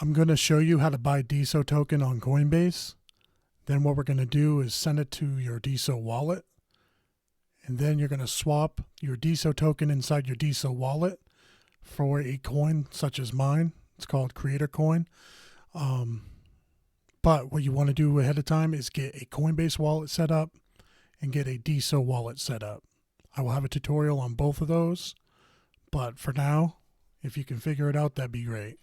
I'm going to show you how to buy DeSo token on Coinbase. Then what we're going to do is send it to your DeSo wallet. And then you're going to swap your DeSo token inside your DeSo wallet for a coin such as mine. It's called Creator Coin. But what you want to do ahead of time is get a Coinbase wallet set up and get a DeSo wallet set up. I will have a tutorial on both of those. But for now, if you can figure it out, that'd be great.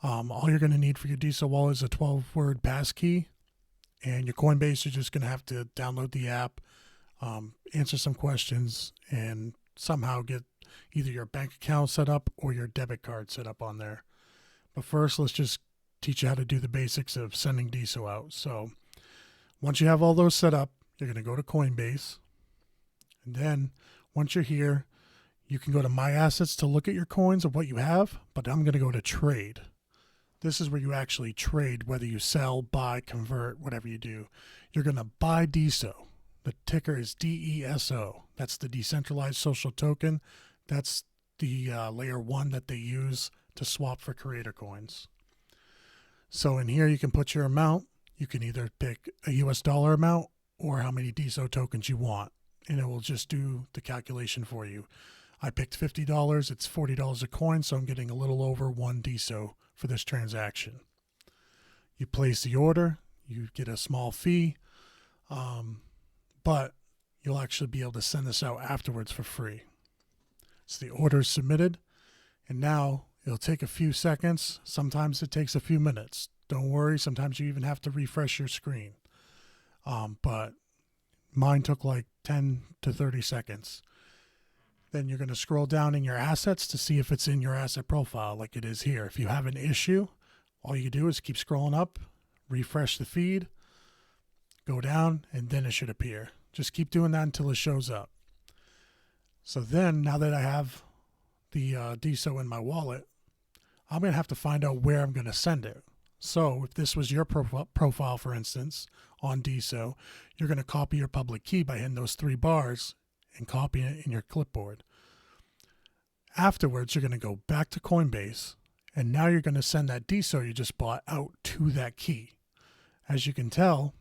All you're going to need for your DeSo wallet is a 12-word passkey. And your Coinbase, you're just going to have to download the app, answer some questions, and somehow get either your bank account set up or your debit card set up on there. But first, let's just teach you how to do the basics of sending DeSo out. So once you have all those set up, you're going to go to Coinbase. And then once you're here, you can go to My Assets to look at your coins of what you have, but I'm going to go to Trade. This is where you actually trade, whether you sell, buy, convert, whatever you do. You're going to buy DeSo. The ticker is DESO. That's the Decentralized Social Token. That's the layer 1 that they use to swap for creator coins. So in here, you can put your amount. You can either pick a US dollar amount or how many DeSo tokens you want, and it will just do the calculation for you. I picked $50. It's $40 a coin, so I'm getting a little over 1 DeSo for this transaction. You place the order, you get a small fee, but you'll actually be able to send this out afterwards for free. So the order is submitted, and now it'll take a few seconds. Sometimes it takes a few minutes. Don't worry, sometimes you even have to refresh your screen. But mine took like 10 to 30 seconds. Then you're going to scroll down in your assets to see if it's in your asset profile like it is here. If you have an issue, all you do is keep scrolling up, refresh the feed, go down, and then it should appear. Just keep doing that until it shows up. So then, now that I have the DeSo in my wallet, I'm going to have to find out where I'm going to send it. So if this was your profile, for instance, on DeSo, you're going to copy your public key by hitting those 3 bars and copy it in your clipboard. Afterwards, you're going to go back to Coinbase, and now you're going to send that DeSo you just bought out to that key. As you can tell,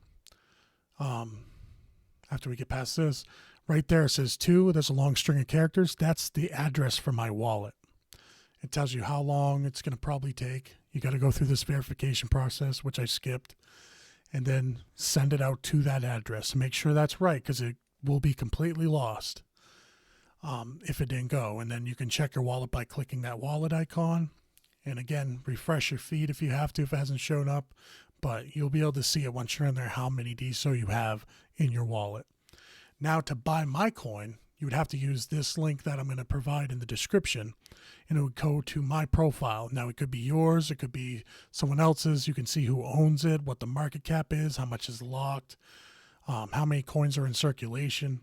after we get past this, right there it says 2. There's a long string of characters. That's the address for my wallet. It tells you how long it's going to probably take. You got to go through this verification process, which I skipped, and then send it out to that address. Make sure that's right, because it will be completely lost if it didn't go. And then you can check your wallet by clicking that wallet icon. And again, refresh your feed if you have to, if it hasn't shown up. But you'll be able to see it once you're in there how many DeSo you have in your wallet. Now to buy my coin, you would have to use this link that I'm going to provide in the description. And it would go to my profile. Now it could be yours, it could be someone else's. You can see who owns it, what the market cap is, how much is locked, how many coins are in circulation.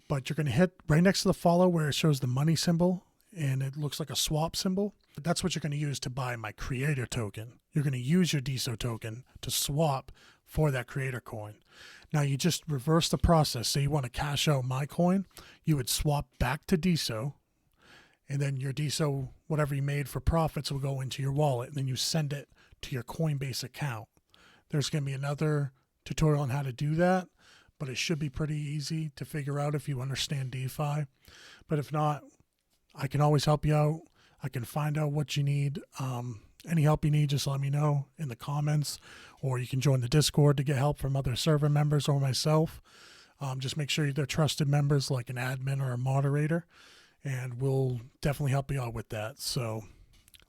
But you're going to hit right next to the follow where it shows the money symbol and it looks like a swap symbol. But that's what you're going to use to buy my creator token. You're going to use your DeSo token to swap for that creator coin. Now you just reverse the process. Say you want to cash out my coin, you would swap back to DeSo, and then your DeSo, whatever you made for profits, will go into your wallet, and then you send it to your Coinbase account. There's going to be another tutorial on how to do that, but it should be pretty easy to figure out if you understand DeFi. But if not, I can always help you out. I can find out what you need. Any help you need, just let me know in the comments, or you can join the Discord to get help from other server members or myself. Just make sure they're trusted members like an admin or a moderator, and we'll definitely help you out with that. So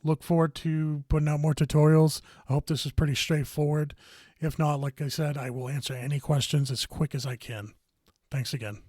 look forward to putting out more tutorials. I hope this is pretty straightforward. If not, like I said, I will answer any questions as quick as I can. Thanks again.